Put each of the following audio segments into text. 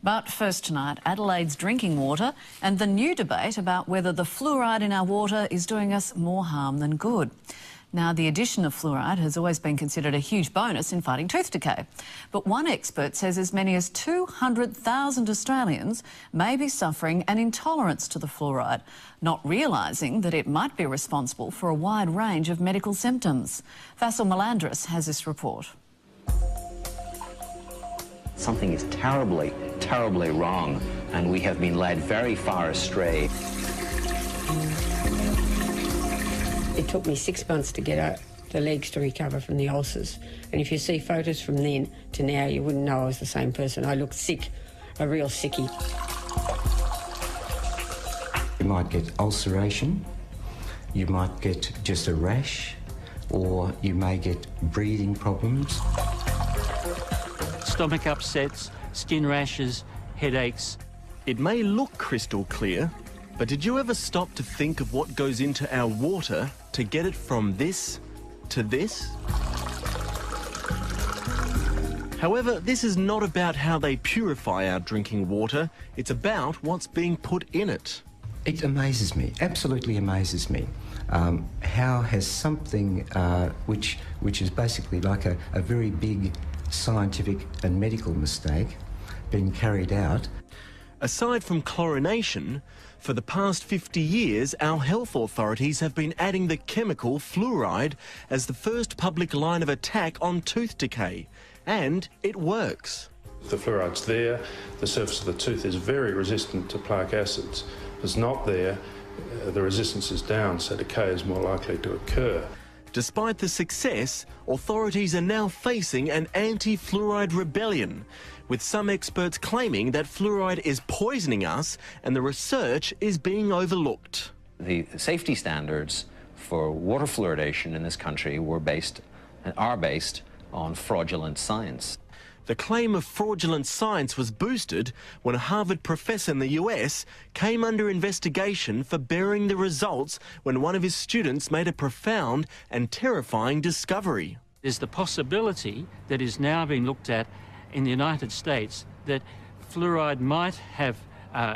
But first tonight, Adelaide's drinking water and the new debate about whether the fluoride in our water is doing us more harm than good. Now, the addition of fluoride has always been considered a huge bonus in fighting tooth decay. But one expert says as many as 200,000 Australians may be suffering an intolerance to the fluoride, not realising that it might be responsible for a wide range of medical symptoms. Faisal Malandris has this report. Something is terribly, terribly wrong, and we have been led very far astray. It took me 6 months to get the legs to recover from the ulcers. And if you see photos from then to now, you wouldn't know I was the same person. I looked sick, a real sickie. You might get ulceration, you might get just a rash, or you may get breathing problems. Stomach upsets, skin rashes, headaches. It may look crystal clear, but did you ever stop to think of what goes into our water to get it from this to this? However, this is not about how they purify our drinking water, it's about what's being put in it. It amazes me, absolutely amazes me. How has something which is basically like a very big scientific and medical mistake been carried out? Aside from chlorination, for the past 50 years, our health authorities have been adding the chemical fluoride as the first public line of attack on tooth decay. And it works. The fluoride's there, the surface of the tooth is very resistant to plaque acids. If it's not there, the resistance is down, so decay is more likely to occur. Despite the success, authorities are now facing an anti-fluoride rebellion, with some experts claiming that fluoride is poisoning us and the research is being overlooked. The safety standards for water fluoridation in this country are based on fraudulent science. The claim of fraudulent science was boosted when a Harvard professor in the US came under investigation for burying the results when one of his students made a profound and terrifying discovery. There's the possibility that is now being looked at in the United States that fluoride might have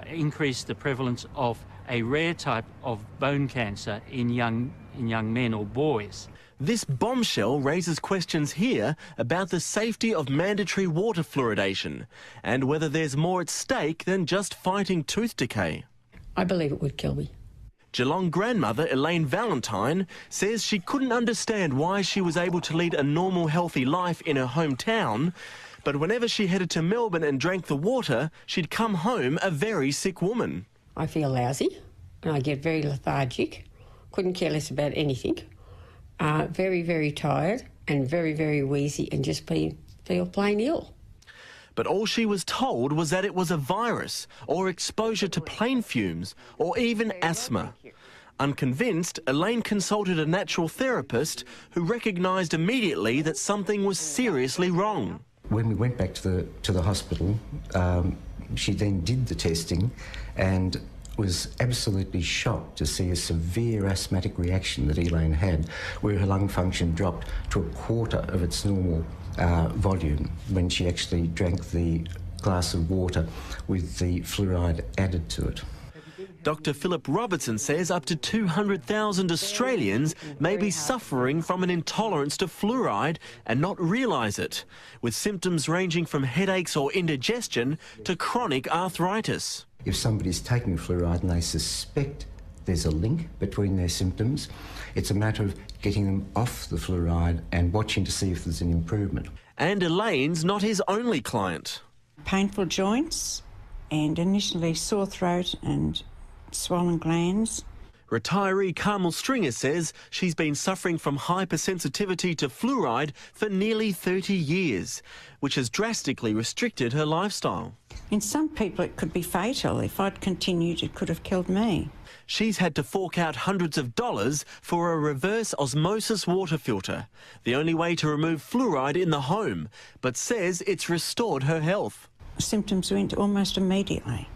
increased the prevalence of a rare type of bone cancer in young men or boys. This bombshell raises questions here about the safety of mandatory water fluoridation and whether there's more at stake than just fighting tooth decay. I believe it would kill me. Geelong grandmother Elaine Valentine says she couldn't understand why she was able to lead a normal, healthy life in her hometown, but whenever she headed to Melbourne and drank the water, she'd come home a very sick woman. I feel lousy and I get very lethargic, couldn't care less about anything. Very, very tired and very, very wheezy and just feel plain ill. But all she was told was that it was a virus or exposure to plane fumes or even asthma. Unconvinced, Elaine consulted a natural therapist who recognised immediately that something was seriously wrong. When we went back to the hospital, she then did the testing and was absolutely shocked to see a severe asthmatic reaction that Elaine had, where her lung function dropped to a quarter of its normal volume when she actually drank the glass of water with the fluoride added to it. Dr. Philip Robertson says up to 200,000 Australians may be suffering from an intolerance to fluoride and not realise it, with symptoms ranging from headaches or indigestion to chronic arthritis. If somebody's taking fluoride and they suspect there's a link between their symptoms, it's a matter of getting them off the fluoride and watching to see if there's an improvement. And Elaine's not his only client. Painful joints and initially sore throat and swollen glands. Retiree Carmel Stringer says she's been suffering from hypersensitivity to fluoride for nearly 30 years, which has drastically restricted her lifestyle. In some people it could be fatal. If I'd continued, it could have killed me. She's had to fork out hundreds of dollars for a reverse osmosis water filter, the only way to remove fluoride in the home, but says it's restored her health. Symptoms went almost immediately.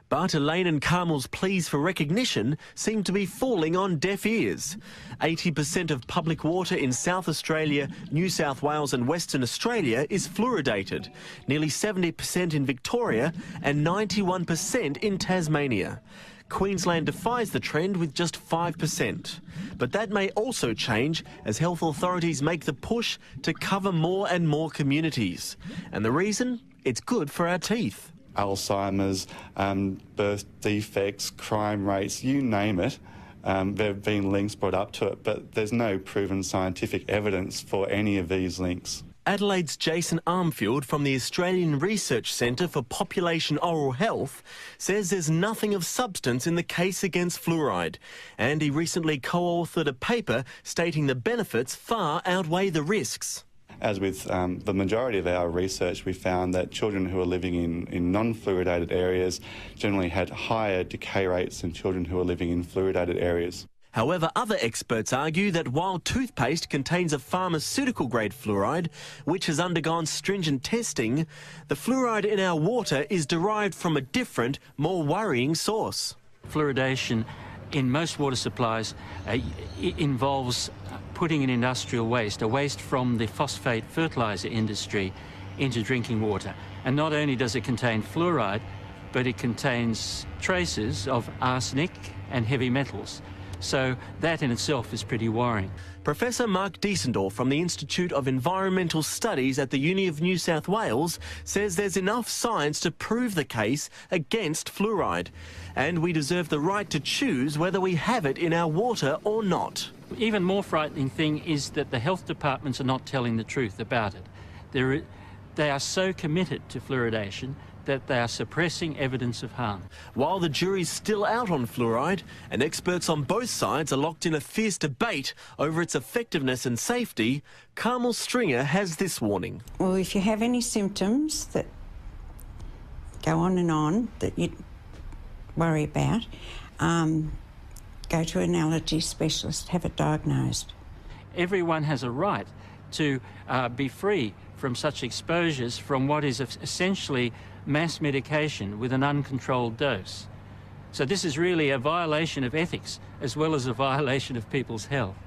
But Elaine and Carmel's pleas for recognition seem to be falling on deaf ears. 80% of public water in South Australia, New South Wales and Western Australia is fluoridated, nearly 70% in Victoria and 91% in Tasmania. Queensland defies the trend with just 5%. But that may also change as health authorities make the push to cover more and more communities. And the reason? It's good for our teeth. Alzheimer's, birth defects, crime rates, you name it. There have been links brought up to it, but there's no proven scientific evidence for any of these links. Adelaide's Jason Armfield from the Australian Research Centre for Population Oral Health says there's nothing of substance in the case against fluoride, and he recently co-authored a paper stating the benefits far outweigh the risks. As with the majority of our research, we found that children who are living in non-fluoridated areas generally had higher decay rates than children who are living in fluoridated areas. However, other experts argue that while toothpaste contains a pharmaceutical-grade fluoride, which has undergone stringent testing, the fluoride in our water is derived from a different, more worrying source. Fluoridation in most water supplies involves putting in industrial waste, a waste from the phosphate fertiliser industry, into drinking water. And not only does it contain fluoride, but it contains traces of arsenic and heavy metals. So that in itself is pretty worrying. Professor Mark Diesendorf from the Institute of Environmental Studies at the Uni of New South Wales says there's enough science to prove the case against fluoride, and we deserve the right to choose whether we have it in our water or not. Even more frightening thing is that the health departments are not telling the truth about it. They are so committed to fluoridation that they are suppressing evidence of harm. While the jury's still out on fluoride, and experts on both sides are locked in a fierce debate over its effectiveness and safety, Carmel Stringer has this warning. Well, if you have any symptoms that go on that you worry about, go to an allergy specialist, have it diagnosed. Everyone has a right to be free from such exposures from what is essentially mass medication with an uncontrolled dose. So this is really a violation of ethics as well as a violation of people's health.